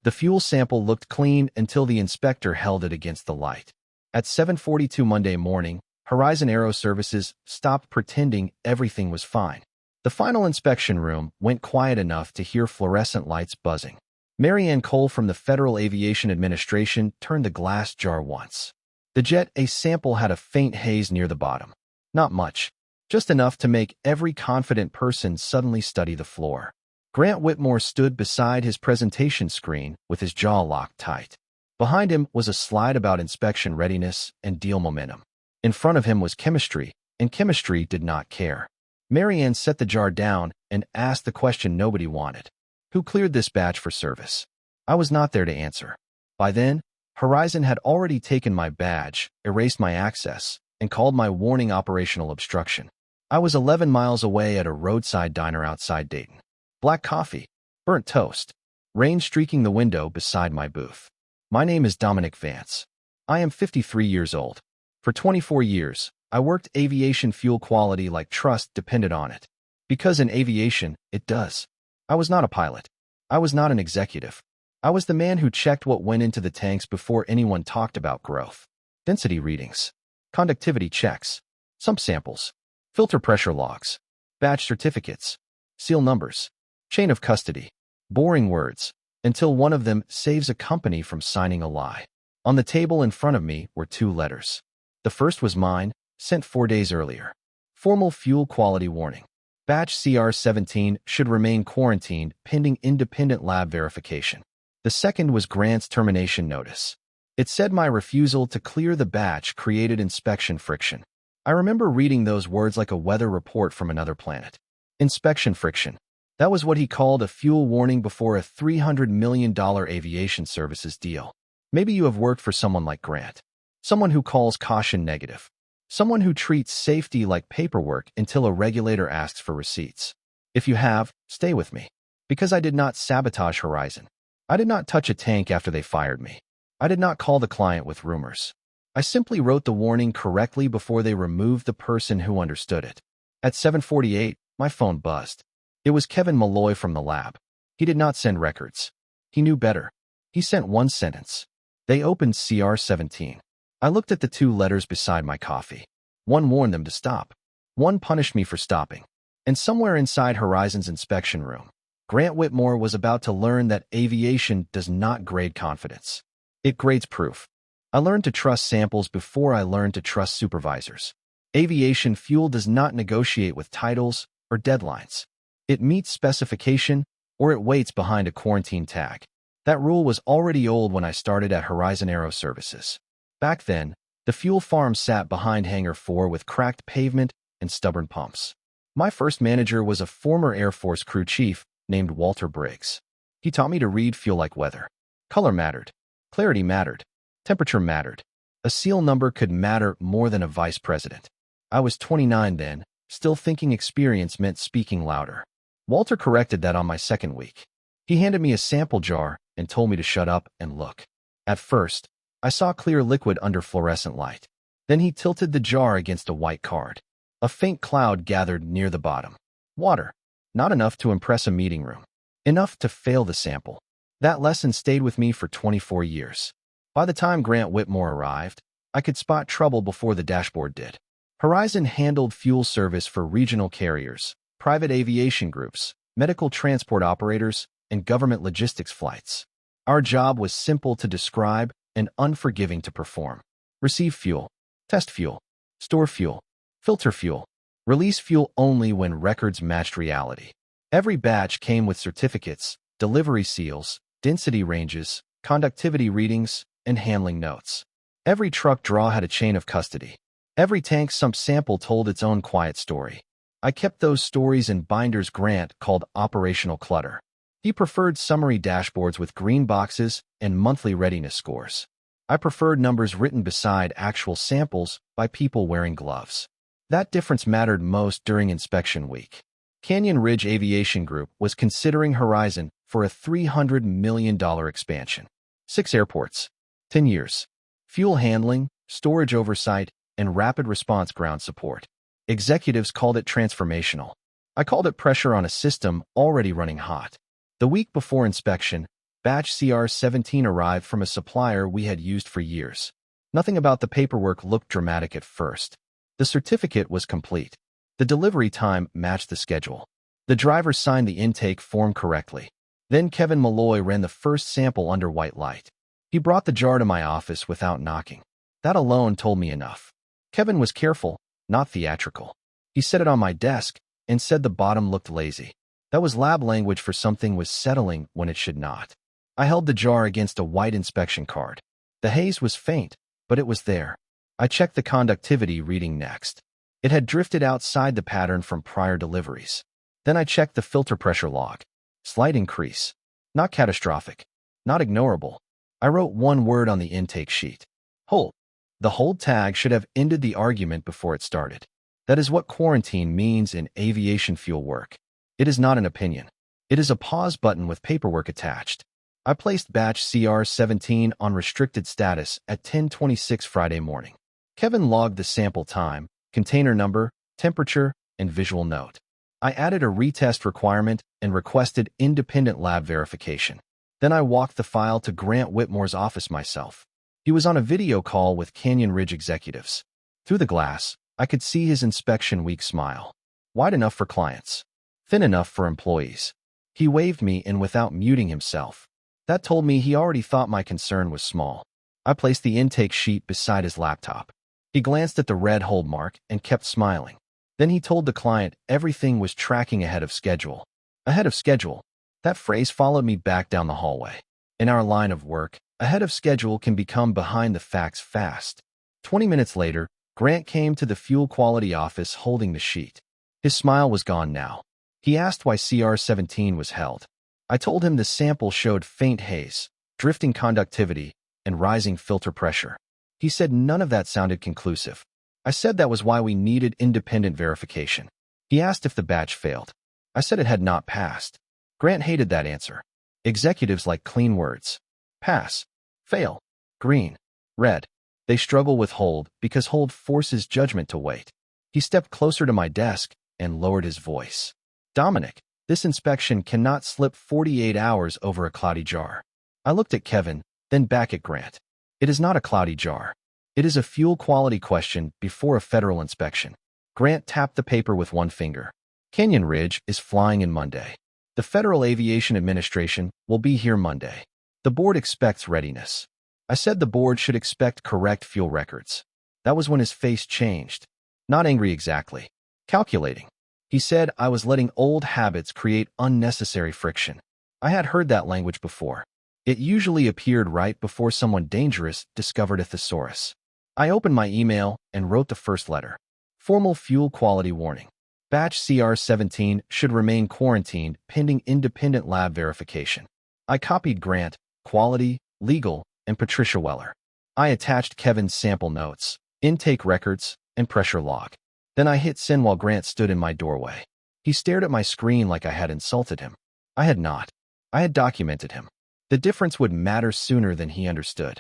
The fuel sample looked clean until the inspector held it against the light. At 7:42 Monday morning, Horizon Aero Services stopped pretending everything was fine. The final inspection room went quiet enough to hear fluorescent lights buzzing. Mary Ann Cole from the Federal Aviation Administration turned the glass jar once. The Jet A sample had a faint haze near the bottom. Not much, just enough to make every confident person suddenly study the floor. Grant Whitmore stood beside his presentation screen with his jaw locked tight. Behind him was a slide about inspection readiness and deal momentum. In front of him was chemistry, and chemistry did not care. Mary Ann set the jar down and asked the question nobody wanted. Who cleared this batch for service? I was not there to answer. By then, Horizon had already taken my badge, erased my access, and called my warning operational obstruction. I was 11 miles away at a roadside diner outside Dayton. Black coffee, burnt toast, rain streaking the window beside my booth. My name is Dominic Vance. I am 53 years old. For 24 years, I worked aviation fuel quality like trust depended on it. Because in aviation, it does. I was not a pilot. I was not an executive. I was the man who checked what went into the tanks before anyone talked about growth. Density readings, conductivity checks, sump samples, filter pressure logs, batch certificates, seal numbers, chain of custody, boring words, until one of them saves a company from signing a lie. On the table in front of me were 2 letters. The first was mine, sent 4 days earlier. Formal fuel quality warning. Batch CR17 should remain quarantined pending independent lab verification. The second was Grant's termination notice. It said my refusal to clear the batch created inspection friction. I remember reading those words like a weather report from another planet. Inspection friction. That was what he called a fuel warning before a $300 million aviation services deal. Maybe you have worked for someone like Grant. Someone who calls caution negative. Someone who treats safety like paperwork until a regulator asks for receipts. If you have, stay with me. Because I did not sabotage Horizon. I did not touch a tank after they fired me. I did not call the client with rumors. I simply wrote the warning correctly before they removed the person who understood it. At 7:48, my phone buzzed. It was Kevin Malloy from the lab. He did not send records. He knew better. He sent one sentence. They opened CR17. I looked at the 2 letters beside my coffee. One warned them to stop. One punished me for stopping. And somewhere inside Horizon's inspection room, Grant Whitmore was about to learn that aviation does not grade confidence. It grades proof. I learned to trust samples before I learned to trust supervisors. Aviation fuel does not negotiate with titles or deadlines. It meets specification or it waits behind a quarantine tag. That rule was already old when I started at Horizon Aero Services. Back then, the fuel farm sat behind Hangar 4 with cracked pavement and stubborn pumps. My first manager was a former Air Force crew chief named Walter Briggs. He taught me to read fuel like weather. Color mattered. Clarity mattered. Temperature mattered. A seal number could matter more than a vice president. I was 29 then, still thinking experience meant speaking louder. Walter corrected that on my second week. He handed me a sample jar and told me to shut up and look. At first, I saw clear liquid under fluorescent light. Then he tilted the jar against a white card. A faint cloud gathered near the bottom. Water. Not enough to impress a meeting room. Enough to fail the sample. That lesson stayed with me for 24 years. By the time Grant Whitmore arrived, I could spot trouble before the dashboard did. Horizon handled fuel service for regional carriers, private aviation groups, medical transport operators, and government logistics flights. Our job was simple to describe and unforgiving to perform. Receive fuel, test fuel, store fuel, filter fuel, release fuel only when records matched reality. Every batch came with certificates, delivery seals, density ranges, conductivity readings, and handling notes. Every truck draw had a chain of custody. Every tank sump sample told its own quiet story. I kept those stories in binders Grant called operational clutter. He preferred summary dashboards with green boxes and monthly readiness scores. I preferred numbers written beside actual samples by people wearing gloves. That difference mattered most during inspection week. Canyon Ridge Aviation Group was considering Horizon for a $300 million expansion. 6 airports, 10 years, fuel handling, storage oversight, and rapid response ground support. Executives called it transformational. I called it pressure on a system already running hot. The week before inspection, Batch CR17 arrived from a supplier we had used for years. Nothing about the paperwork looked dramatic at first. The certificate was complete. The delivery time matched the schedule. The driver signed the intake form correctly. Then Kevin Malloy ran the first sample under white light. He brought the jar to my office without knocking. That alone told me enough. Kevin was careful, not theatrical. He set it on my desk and said the bottom looked lazy. That was lab language for something was settling when it should not. I held the jar against a white inspection card. The haze was faint, but it was there. I checked the conductivity reading next. It had drifted outside the pattern from prior deliveries. Then I checked the filter pressure log. Slight increase. Not catastrophic. Not ignorable. I wrote one word on the intake sheet. Hold. The hold tag should have ended the argument before it started. That is what quarantine means in aviation fuel work. It is not an opinion. It is a pause button with paperwork attached. I placed batch CR17 on restricted status at 10:26 Friday morning. Kevin logged the sample time, container number, temperature, and visual note. I added a retest requirement and requested independent lab verification. Then I walked the file to Grant Whitmore's office myself. He was on a video call with Canyon Ridge executives. Through the glass, I could see his inspection week smile. Wide enough for clients. Thin enough for employees. He waved me in without muting himself. That told me he already thought my concern was small. I placed the intake sheet beside his laptop. He glanced at the red hold mark and kept smiling. Then he told the client everything was tracking ahead of schedule. Ahead of schedule. That phrase followed me back down the hallway. In our line of work, ahead of schedule can become behind the facts fast. 20 minutes later, Grant came to the fuel quality office holding the sheet. His smile was gone now. He asked why CR17 was held. I told him the sample showed faint haze, drifting conductivity, and rising filter pressure. He said none of that sounded conclusive. I said that was why we needed independent verification. He asked if the batch failed. I said it had not passed. Grant hated that answer. Executives like clean words. Pass. Fail. Green. Red. They struggle with hold because hold forces judgment to wait. He stepped closer to my desk and lowered his voice. Dominic, this inspection cannot slip 48 hours over a cloudy jar. I looked at Kevin, then back at Grant. It is not a cloudy jar. It is a fuel quality question before a federal inspection. Grant tapped the paper with one finger. Canyon Ridge is flying in Monday. The Federal Aviation Administration will be here Monday. The board expects readiness. I said the board should expect correct fuel records. That was when his face changed. Not angry exactly. Calculating. He said I was letting old habits create unnecessary friction. I had heard that language before. It usually appeared right before someone dangerous discovered a thesaurus. I opened my email and wrote the first letter. Formal fuel quality warning. Batch CR17 should remain quarantined pending independent lab verification. I copied Grant, Quality, Legal, and Patricia Weller. I attached Kevin's sample notes, intake records, and pressure log. Then I hit send while Grant stood in my doorway. He stared at my screen like I had insulted him. I had not. I had documented him. The difference would matter sooner than he understood.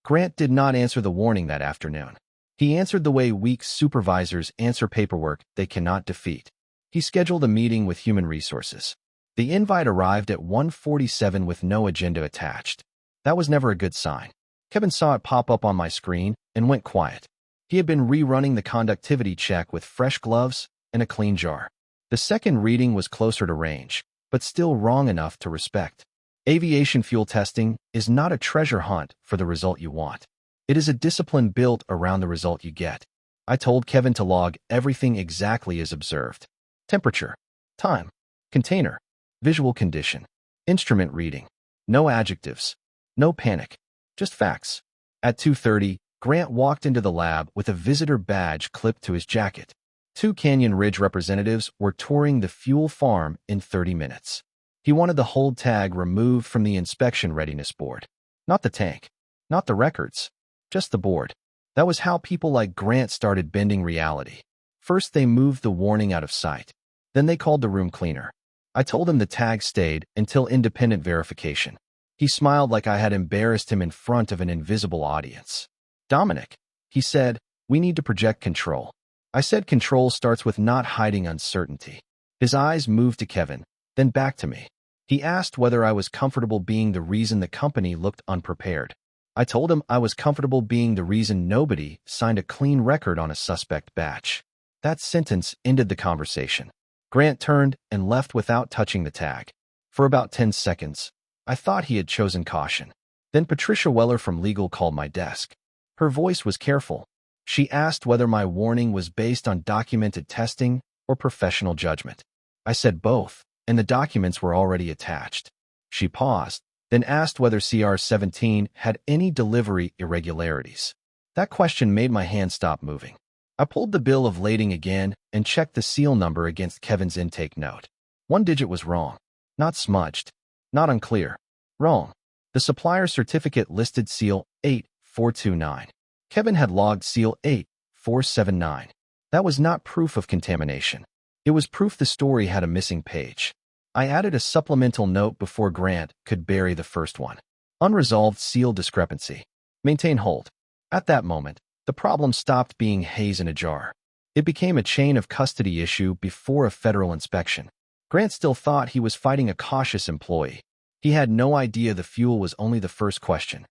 Grant did not answer the warning that afternoon. He answered the way weak supervisors answer paperwork they cannot defeat. He scheduled a meeting with Human Resources. The invite arrived at 1:47 with no agenda attached. That was never a good sign. Kevin saw it pop up on my screen and went quiet. He had been rerunning the conductivity check with fresh gloves and a clean jar. The second reading was closer to range, but still wrong enough to respect. Aviation fuel testing is not a treasure hunt for the result you want. It is a discipline built around the result you get. I told Kevin to log everything exactly as observed. Temperature, time, container, visual condition, instrument reading. No adjectives, no panic, just facts. At 2:30, Grant walked into the lab with a visitor badge clipped to his jacket. 2 Canyon Ridge representatives were touring the fuel farm in 30 minutes. He wanted the hold tag removed from the inspection readiness board. Not the tank, not the records, just the board. That was how people like Grant started bending reality. First, they moved the warning out of sight. Then they called the room cleaner. I told him the tag stayed until independent verification. He smiled like I had embarrassed him in front of an invisible audience. Dominic, he said, we need to project control. I said control starts with not hiding uncertainty. His eyes moved to Kevin, then back to me. He asked whether I was comfortable being the reason the company looked unprepared. I told him I was comfortable being the reason nobody signed a clean record on a suspect batch. That sentence ended the conversation. Grant turned and left without touching the tag. For about 10 seconds, I thought he had chosen caution. Then Patricia Weller from legal called my desk. Her voice was careful. She asked whether my warning was based on documented testing or professional judgment. I said both, and the documents were already attached. She paused, then asked whether CR-17 had any delivery irregularities. That question made my hand stop moving. I pulled the bill of lading again and checked the seal number against Kevin's intake note. One digit was wrong. Not smudged. Not unclear. Wrong. The supplier certificate listed seal 8429. Kevin had logged seal 8479. That was not proof of contamination. It was proof the story had a missing page. I added a supplemental note before Grant could bury the first one. Unresolved seal discrepancy. Maintain hold. At that moment, the problem stopped being haze in a jar. It became a chain of custody issue before a federal inspection. Grant still thought he was fighting a cautious employee. He had no idea the fuel was only the first question.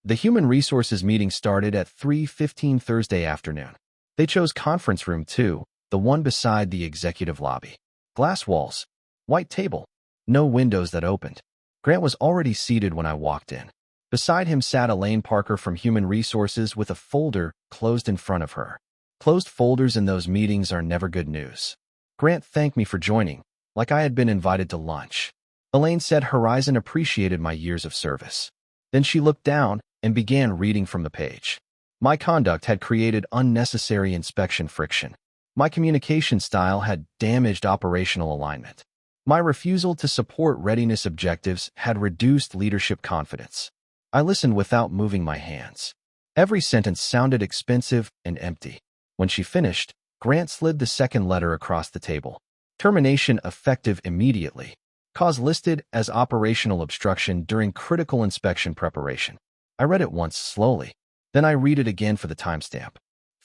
The Human Resources meeting started at 3:15 Thursday afternoon. They chose Conference Room 2, the one beside the executive lobby. Glass walls. White table. No windows that opened. Grant was already seated when I walked in. Beside him sat Elaine Parker from Human Resources with a folder closed in front of her. Closed folders in those meetings are never good news. Grant thanked me for joining, like I had been invited to lunch. Elaine said Horizon appreciated my years of service. Then she looked down and began reading from the page. My conduct had created unnecessary inspection friction. My communication style had damaged operational alignment. My refusal to support readiness objectives had reduced leadership confidence. I listened without moving my hands. Every sentence sounded expensive and empty. When she finished, Grant slid the second letter across the table. Termination effective immediately. Cause listed as operational obstruction during critical inspection preparation. I read it once slowly. Then I read it again for the timestamp.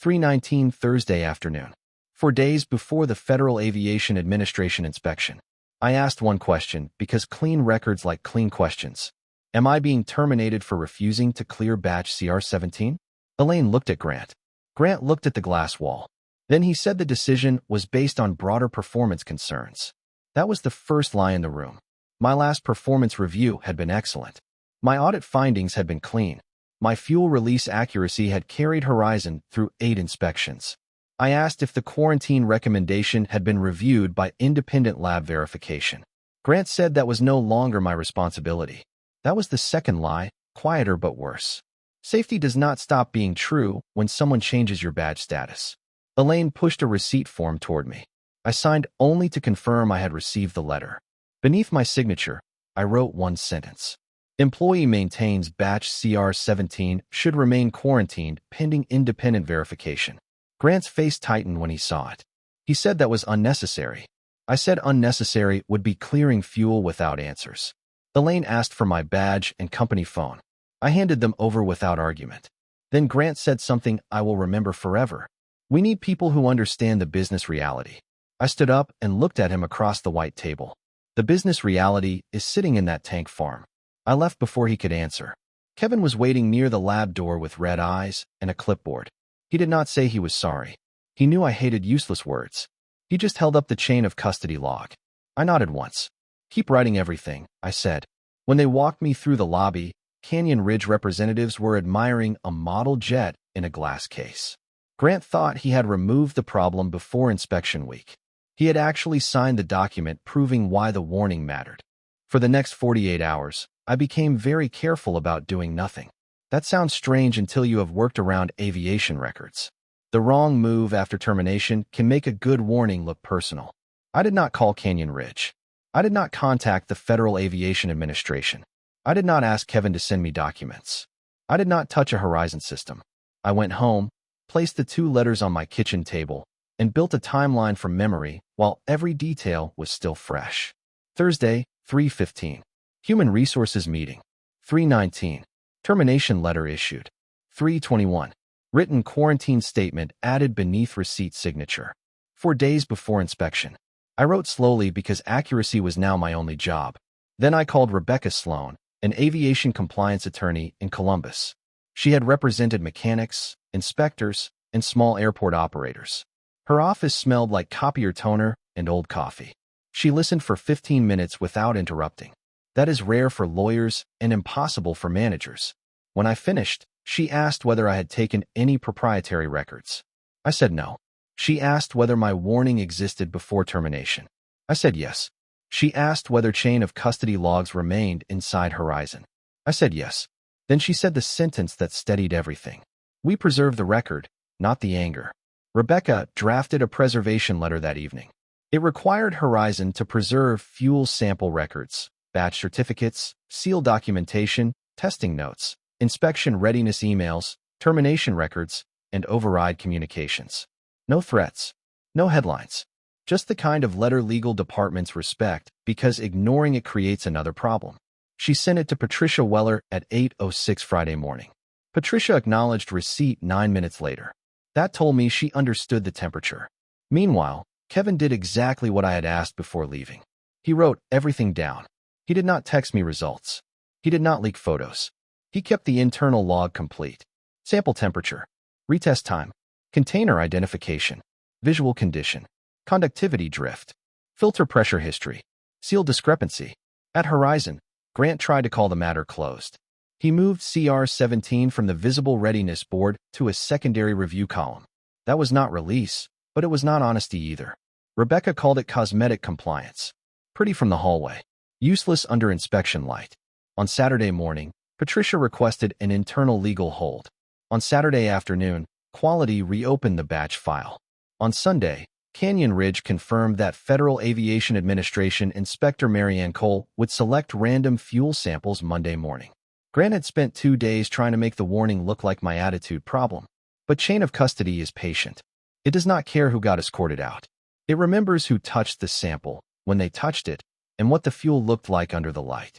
3:19 Thursday afternoon. 4 days before the Federal Aviation Administration inspection. I asked one question because clean records like clean questions. Am I being terminated for refusing to clear batch CR-17? Elaine looked at Grant. Grant looked at the glass wall. Then he said the decision was based on broader performance concerns. That was the first lie in the room. My last performance review had been excellent. My audit findings had been clean. My fuel release accuracy had carried Horizon through 8 inspections. I asked if the quarantine recommendation had been reviewed by independent lab verification. Grant said that was no longer my responsibility. That was the second lie, quieter but worse. Safety does not stop being true when someone changes your badge status. Elaine pushed a receipt form toward me. I signed only to confirm I had received the letter. Beneath my signature, I wrote one sentence. Employee maintains batch CR-17 should remain quarantined pending independent verification. Grant's face tightened when he saw it. He said that was unnecessary. I said unnecessary would be clearing fuel without answers. Elaine asked for my badge and company phone. I handed them over without argument. Then Grant said something I will remember forever. We need people who understand the business reality. I stood up and looked at him across the white table. The business reality is sitting in that tank farm. I left before he could answer. Kevin was waiting near the lab door with red eyes and a clipboard. He did not say he was sorry. He knew I hated useless words. He just held up the chain of custody log. I nodded once. Keep writing everything, I said. When they walked me through the lobby, Canyon Ridge representatives were admiring a model jet in a glass case. Grant thought he had removed the problem before inspection week. He had actually signed the document proving why the warning mattered. For the next 48 hours, I became very careful about doing nothing. That sounds strange until you have worked around aviation records. The wrong move after termination can make a good warning look personal. I did not call Canyon Ridge. I did not contact the Federal Aviation Administration. I did not ask Kevin to send me documents. I did not touch a Horizon system. I went home, placed the 2 letters on my kitchen table, and built a timeline from memory while every detail was still fresh. Thursday, 3:15. Human Resources meeting. 3:19. Termination letter issued. 3:21. Written quarantine statement added beneath receipt signature. 4 days before inspection. I wrote slowly because accuracy was now my only job. Then I called Rebecca Sloan, an aviation compliance attorney in Columbus. She had represented mechanics, inspectors, and small airport operators. Her office smelled like copier toner and old coffee. She listened for 15 minutes without interrupting. That is rare for lawyers and impossible for managers. When I finished, she asked whether I had taken any proprietary records. I said no. She asked whether my warning existed before termination. I said yes. She asked whether chain of custody logs remained inside Horizon. I said yes. Then she said the sentence that steadied everything. We preserved the record, not the anger. Rebecca drafted a preservation letter that evening. It required Horizon to preserve fuel sample records, batch certificates, seal documentation, testing notes, inspection readiness emails, termination records, and override communications. No threats. No headlines. Just the kind of letter legal departments respect because ignoring it creates another problem. She sent it to Patricia Weller at 8:06 Friday morning. Patricia acknowledged receipt 9 minutes later. That told me she understood the temperature. Meanwhile, Kevin did exactly what I had asked before leaving. He wrote everything down. He did not text me results. He did not leak photos. He kept the internal log complete. Sample temperature, retest time, container identification, visual condition, conductivity drift, filter pressure history, seal discrepancy. At Horizon, Grant tried to call the matter closed. He moved CR-17 from the visible readiness board to a secondary review column. That was not release, but it was not honesty either. Rebecca called it cosmetic compliance. Pretty from the hallway. Useless under inspection light. On Saturday morning, Patricia requested an internal legal hold. On Saturday afternoon, Quality reopened the batch file. On Sunday, Canyon Ridge confirmed that Federal Aviation Administration Inspector Marianne Cole would select random fuel samples Monday morning. Grant had spent 2 days trying to make the warning look like my attitude problem. But chain of custody is patient. It does not care who got escorted out. It remembers who touched the sample, when they touched it, and what the fuel looked like under the light.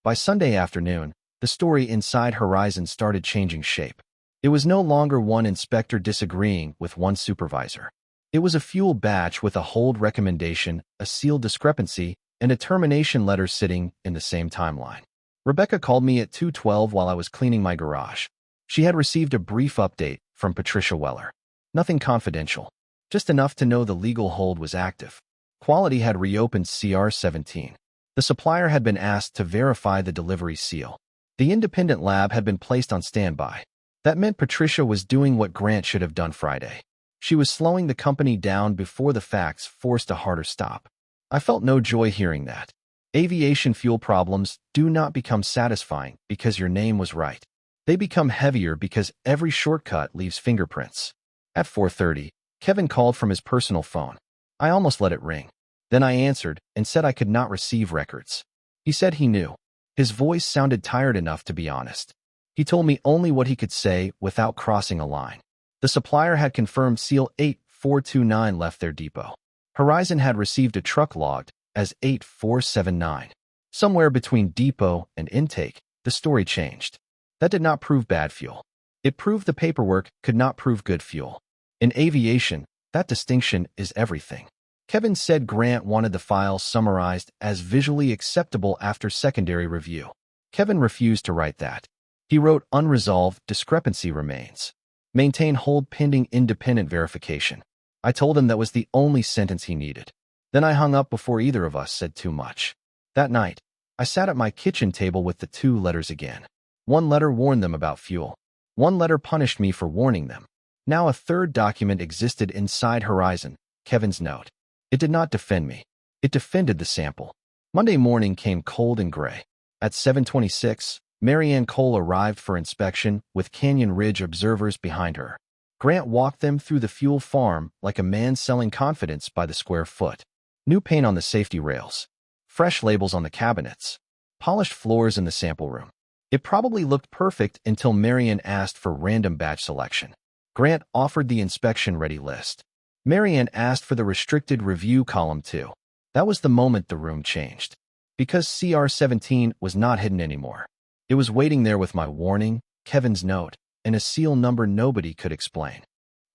By Sunday afternoon, the story inside Horizon started changing shape. It was no longer one inspector disagreeing with one supervisor. It was a fuel batch with a hold recommendation, a seal discrepancy, and a termination letter sitting in the same timeline. Rebecca called me at 2:12 while I was cleaning my garage. She had received a brief update from Patricia Weller. Nothing confidential, just enough to know the legal hold was active. Quality had reopened CR-17. The supplier had been asked to verify the delivery seal. The independent lab had been placed on standby. That meant Patricia was doing what Grant should have done Friday. She was slowing the company down before the facts forced a harder stop. I felt no joy hearing that. Aviation fuel problems do not become satisfying because your name was right. They become heavier because every shortcut leaves fingerprints. At 4:30, Kevin called from his personal phone. I almost let it ring. Then I answered and said I could not receive records. He said he knew. His voice sounded tired enough to be honest. He told me only what he could say without crossing a line. The supplier had confirmed Seal 8429 left their depot. Horizon had received a truck logged as 8479. Somewhere between depot and intake, the story changed. That did not prove bad fuel. It proved the paperwork could not prove good fuel. In aviation, that distinction is everything. Kevin said Grant wanted the file summarized as visually acceptable after secondary review. Kevin refused to write that. He wrote unresolved discrepancy remains. Maintain hold pending independent verification. I told him that was the only sentence he needed. Then I hung up before either of us said too much. That night, I sat at my kitchen table with the 2 letters again. One letter warned them about fuel. One letter punished me for warning them. Now a third document existed inside Horizon, Kevin's note. It did not defend me. It defended the sample. Monday morning came cold and gray. At 7:26, Marianne Cole arrived for inspection with Canyon Ridge observers behind her. Grant walked them through the fuel farm like a man selling confidence by the square foot. New paint on the safety rails. Fresh labels on the cabinets. Polished floors in the sample room. It probably looked perfect until Marianne asked for random batch selection. Grant offered the inspection-ready list. Marianne asked for the restricted review column too. That was the moment the room changed. Because CR-17 was not hidden anymore. It was waiting there with my warning, Kevin's note, and a seal number nobody could explain.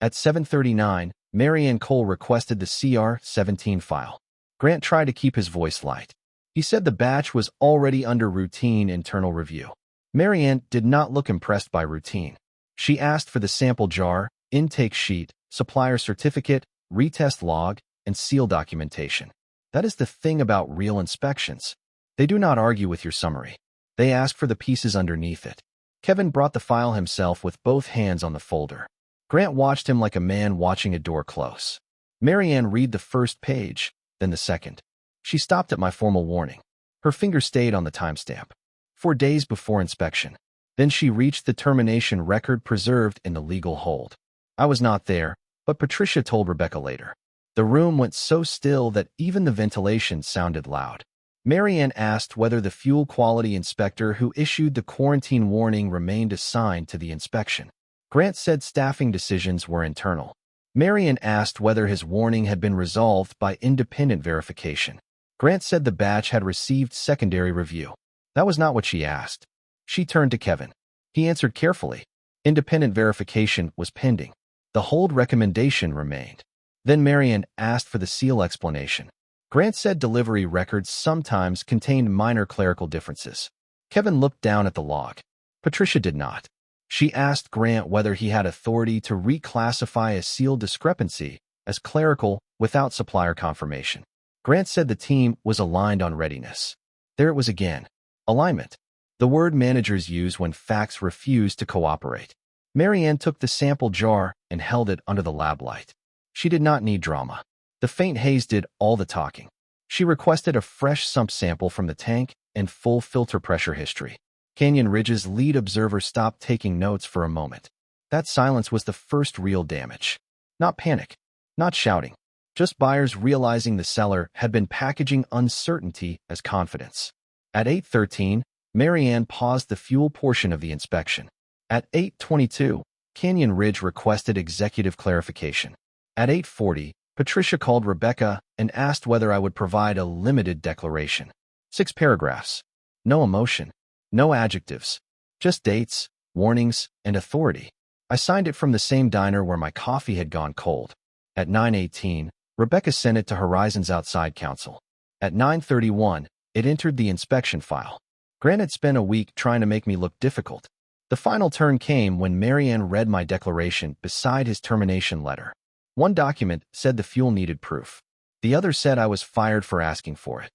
At 7:39, Marianne Cole requested the CR-17 file. Grant tried to keep his voice light. He said the batch was already under routine internal review. Marianne did not look impressed by routine. She asked for the sample jar, intake sheet, supplier certificate, retest log, and seal documentation. That is the thing about real inspections. They do not argue with your summary. They ask for the pieces underneath it. Kevin brought the file himself with both hands on the folder. Grant watched him like a man watching a door close. Marianne read the first page, then the second. She stopped at my formal warning. Her finger stayed on the timestamp. 4 days before inspection. Then she reached the termination record preserved in the legal hold. I was not there, but Patricia told Rebecca later. The room went so still that even the ventilation sounded loud. Marianne asked whether the fuel quality inspector who issued the quarantine warning remained assigned to the inspection. Grant said staffing decisions were internal. Marianne asked whether his warning had been resolved by independent verification. Grant said the batch had received secondary review. That was not what she asked. She turned to Kevin. He answered carefully. Independent verification was pending. The hold recommendation remained. Then Marianne asked for the seal explanation. Grant said delivery records sometimes contained minor clerical differences. Kevin looked down at the log. Patricia did not. She asked Grant whether he had authority to reclassify a seal discrepancy as clerical without supplier confirmation. Grant said the team was aligned on readiness. There it was again. Alignment. The word managers use when facts refuse to cooperate. Marianne took the sample jar and held it under the lab light. She did not need drama. The faint haze did all the talking. She requested a fresh sump sample from the tank and full filter pressure history. Canyon Ridge's lead observer stopped taking notes for a moment. That silence was the first real damage. Not panic, not shouting, just buyers realizing the seller had been packaging uncertainty as confidence. At 8:13, Marianne paused the fuel portion of the inspection. At 8:22, Canyon Ridge requested executive clarification. At 8:40, Patricia called Rebecca and asked whether I would provide a limited declaration. 6 paragraphs. No emotion. No adjectives. Just dates, warnings, and authority. I signed it from the same diner where my coffee had gone cold. At 9:18, Rebecca sent it to Horizon's outside counsel. At 9:31, it entered the inspection file. Grant had spent a week trying to make me look difficult. The final turn came when Marianne read my declaration beside his termination letter. One document said the fuel needed proof. The other said I was fired for asking for it.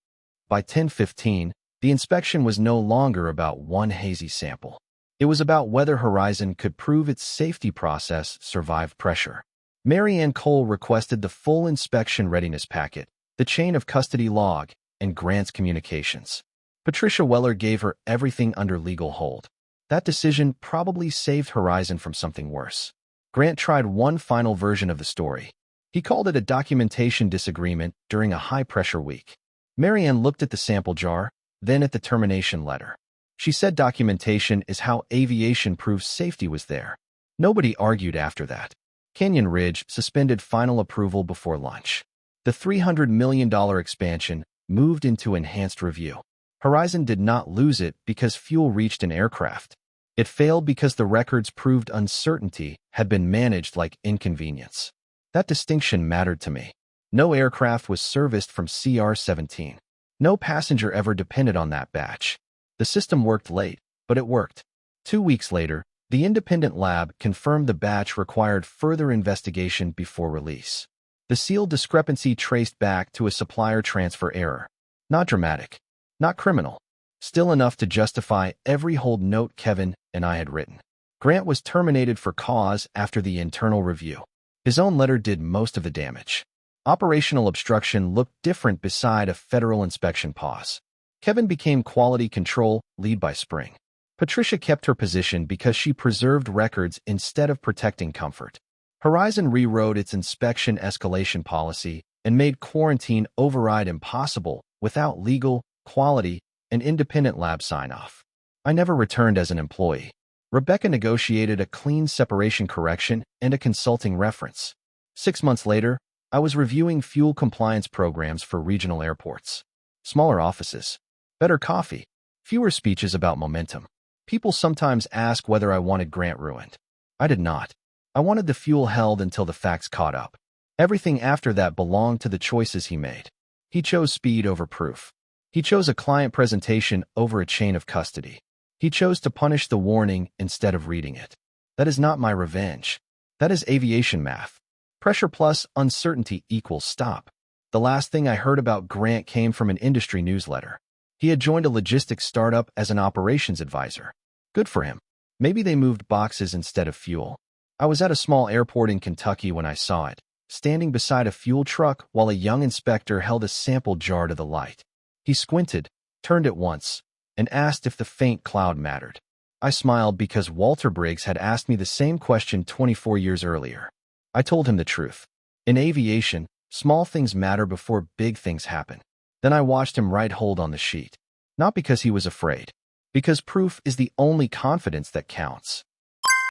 By 10:15, the inspection was no longer about one hazy sample. It was about whether Horizon could prove its safety process survived pressure. Marianne Cole requested the full inspection readiness packet, the chain of custody log, and Grant's communications. Patricia Weller gave her everything under legal hold. That decision probably saved Horizon from something worse. Grant tried one final version of the story. He called it a documentation disagreement during a high-pressure week. Marianne looked at the sample jar, then at the termination letter. She said documentation is how aviation proves safety was there. Nobody argued after that. Canyon Ridge suspended final approval before lunch. The $300 million expansion moved into enhanced review. Horizon did not lose it because fuel reached an aircraft. It failed because the records proved uncertainty had been managed like inconvenience. That distinction mattered to me. No aircraft was serviced from CR-17. No passenger ever depended on that batch. The system worked late, but it worked. 2 weeks later, the independent lab confirmed the batch required further investigation before release. The seal discrepancy traced back to a supplier transfer error. Not dramatic, not criminal. Still enough to justify every hold note Kevin and I had written. Grant was terminated for cause after the internal review. His own letter did most of the damage. Operational obstruction looked different beside a federal inspection pause. Kevin became quality control lead by spring. Patricia kept her position because she preserved records instead of protecting comfort. Horizon rewrote its inspection escalation policy and made quarantine override impossible without legal, quality, and independent lab sign-off. I never returned as an employee. Rebecca negotiated a clean separation correction and a consulting reference. 6 months later, I was reviewing fuel compliance programs for regional airports. Smaller offices, better coffee, fewer speeches about momentum. People sometimes ask whether I wanted Grant ruined. I did not. I wanted the fuel held until the facts caught up. Everything after that belonged to the choices he made. He chose speed over proof. He chose a client presentation over a chain of custody. He chose to punish the warning instead of reading it. That is not my revenge. That is aviation math. Pressure plus uncertainty equals stop. The last thing I heard about Grant came from an industry newsletter. He had joined a logistics startup as an operations advisor. Good for him. Maybe they moved boxes instead of fuel. I was at a small airport in Kentucky when I saw it, standing beside a fuel truck while a young inspector held a sample jar to the light. He squinted, turned it once, and asked if the faint cloud mattered. I smiled because Walter Briggs had asked me the same question 24 years earlier. I told him the truth. In aviation, small things matter before big things happen. Then I watched him write hold on the sheet. Not because he was afraid. Because proof is the only confidence that counts.